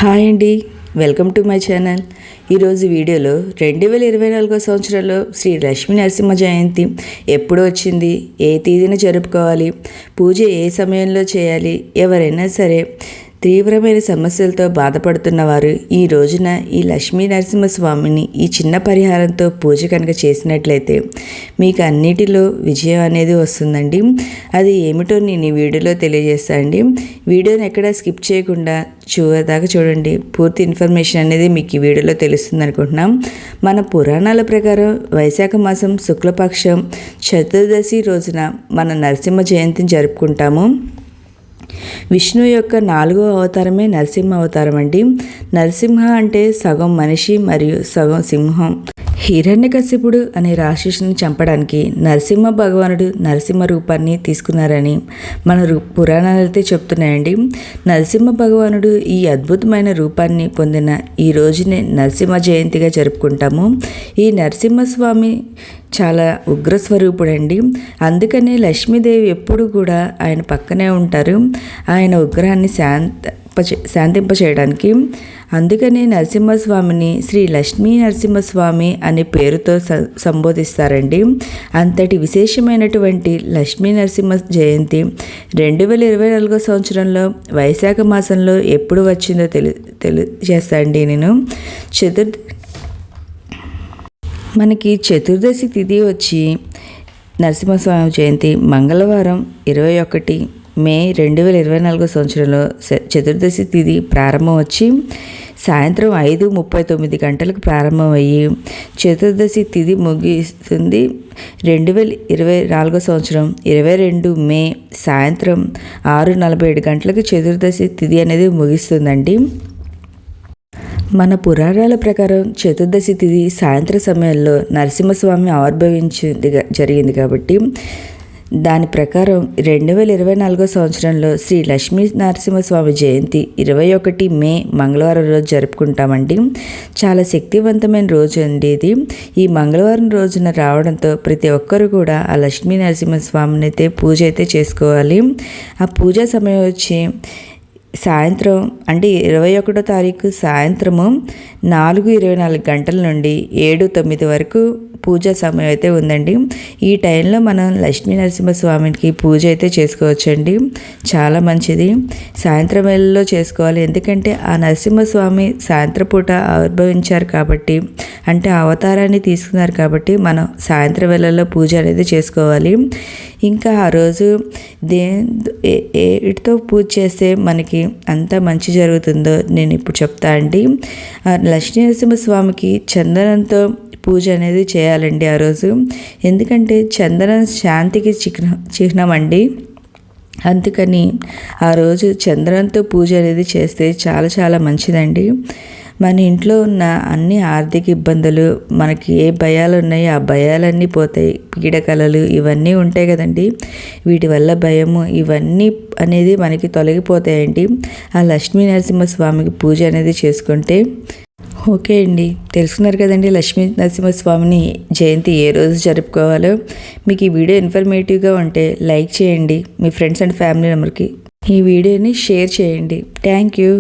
Hi అండి, welcome to my channel. ఈరోజు వీడియోలో 2024 సంవత్సరంలో శ్రీ లక్ష్మీ నరసింహ జయంతి ఎప్పుడు వచ్చింది, ఏ తేదీన జరుపుకోవాలి, పూజ ఏ సమయంలో చేయాలి, ఎవరైనా సరే తీవ్రమైన సమస్యలతో బాధపడుతున్న వారు ఈ రోజున ఈ లక్ష్మీ నరసింహస్వామిని ఈ చిన్న పరిహారంతో పూజ కనుక చేసినట్లయితే మీకు అన్నిటిలో విజయం అనేది వస్తుందండి. అది ఏమిటో నేను ఈ వీడియోలో తెలియజేస్తాను అండి. వీడియోని ఎక్కడా స్కిప్ చేయకుండా చివరిదాకా చూడండి. పూర్తి ఇన్ఫర్మేషన్ అనేది మీకు ఈ వీడియోలో తెలుస్తుంది అనుకుంటున్నాం. మన పురాణాల ప్రకారం వైశాఖ మాసం శుక్లపక్షం చతుర్దశి రోజున మన నరసింహ జయంతిని జరుపుకుంటాము. విష్ణు యొక్క 4వ అవతారమే నరసింహ అవతారం అండి. నరసింహ అంటే సగం మనిషి మరియు సగం సింహం. హిరణ్యకశిపుడు అనే రాక్షసుని చంపడానికి నరసింహ భగవానుడు నరసింహ రూపాన్ని తీసుకున్నారని మన పురాణాలైతే చెప్తున్నాయండి. నరసింహ భగవానుడు ఈ అద్భుతమైన రూపాన్ని పొందిన ఈ రోజునే నరసింహ జయంతిగా జరుపుకుంటాము. ఈ నరసింహస్వామి చాలా ఉగ్రస్వరూపుడండి. అందుకనే లక్ష్మీదేవి ఎప్పుడు కూడా ఆయన పక్కనే ఉంటారు, ఆయన ఉగ్రహాన్ని శాంతింపచేయడానికి. అందుకనే నరసింహస్వామిని శ్రీ లక్ష్మీ నరసింహస్వామి అనే పేరుతో సంబోధిస్తారండి. అంతటి విశేషమైనటువంటి లక్ష్మీ నరసింహ జయంతి 2024 సంవత్సరంలో వైశాఖ మాసంలో ఎప్పుడు వచ్చిందో తెలియజేస్తానండి నేను. మనకి చతుర్దశి తిథి వచ్చి నరసింహస్వామి జయంతి మంగళవారం 21 మే 2024 సంవత్సరంలో చతుర్దశి తిథి ప్రారంభం వచ్చి సాయంత్రం 5:39 గంటలకు ప్రారంభమయ్యి చతుర్దశి తిథి ముగిస్తుంది. 2024 సంవత్సరం 22 మే సాయంత్రం 6:47 గంటలకు చతుర్దశి తిథి అనేది ముగిస్తుందండి. మన పురాణాల ప్రకారం చతుర్దశి తిథి సాయంత్రం సమయంలో నరసింహస్వామి జరిగింది కాబట్టి దాని ప్రకారం 2024 సంవత్సరంలో శ్రీ లక్ష్మీ నరసింహస్వామి జయంతి 21 మే మంగళవారం రోజు జరుపుకుంటామండి. చాలా శక్తివంతమైన రోజు అండి ఇది. ఈ మంగళవారం రోజున రావడంతో ప్రతి ఒక్కరు కూడా ఆ లక్ష్మీ నరసింహస్వామిని అయితే పూజ అయితే చేసుకోవాలి. ఆ పూజా సమయం వచ్చి సాయంత్రం అంటే 21వ తారీఖు సాయంత్రము 4:24 గంటల నుండి 7:09 వరకు పూజా సమయం అయితే ఉందండి. ఈ టైంలో మనం లక్ష్మీ నరసింహస్వామికి పూజ అయితే చేసుకోవచ్చండి. చాలా మంచిది. సాయంత్రం వేళల్లో చేసుకోవాలి. ఎందుకంటే ఆ నరసింహస్వామి సాయంత్రం పూట ఆవిర్భవించారు కాబట్టి, అంటే అవతారాన్ని తీసుకున్నారు కాబట్టి మనం సాయంత్రం వేళల్లో పూజ అనేది చేసుకోవాలి. ఇంకా ఆ రోజు వీటితో పూజ చేస్తే మనకి అంత మంచి జరుగుతుందో నేను ఇప్పుడు చెప్తా అండి. లక్ష్మీ నరసింహస్వామికి చందనంతో పూజ అనేది చేయాలండి ఆ రోజు. ఎందుకంటే చందనం శాంతికి చిహ్నం అండి. అందుకని ఆ రోజు చందనంతో పూజ అనేది చేస్తే చాలా చాలా మంచిదండి. మన ఇంట్లో ఉన్న అన్ని ఆర్థిక ఇబ్బందులు, మనకి ఏ భయాలు ఉన్నాయో ఆ భయాలన్నీ పోతాయి. పీడకలలు ఇవన్నీ ఉంటాయి కదండి, వీటి వల్ల భయము ఇవన్నీ అనేది మనకి తొలగిపోతాయండి ఆ లక్ష్మీ నరసింహస్వామికి పూజ అనేది చేసుకుంటే. ఓకే అండి, తెలుసుకున్నారు కదండి లక్ష్మీ నరసింహస్వామిని జయంతి ఏ రోజు జరుపుకోవాలో. మీకు ఈ వీడియో ఇన్ఫర్మేటివ్గా ఉంటే లైక్ చేయండి, మీ ఫ్రెండ్స్ అండ్ ఫ్యామిలీ మెంబర్కి ఈ వీడియోని షేర్ చేయండి. Thank you.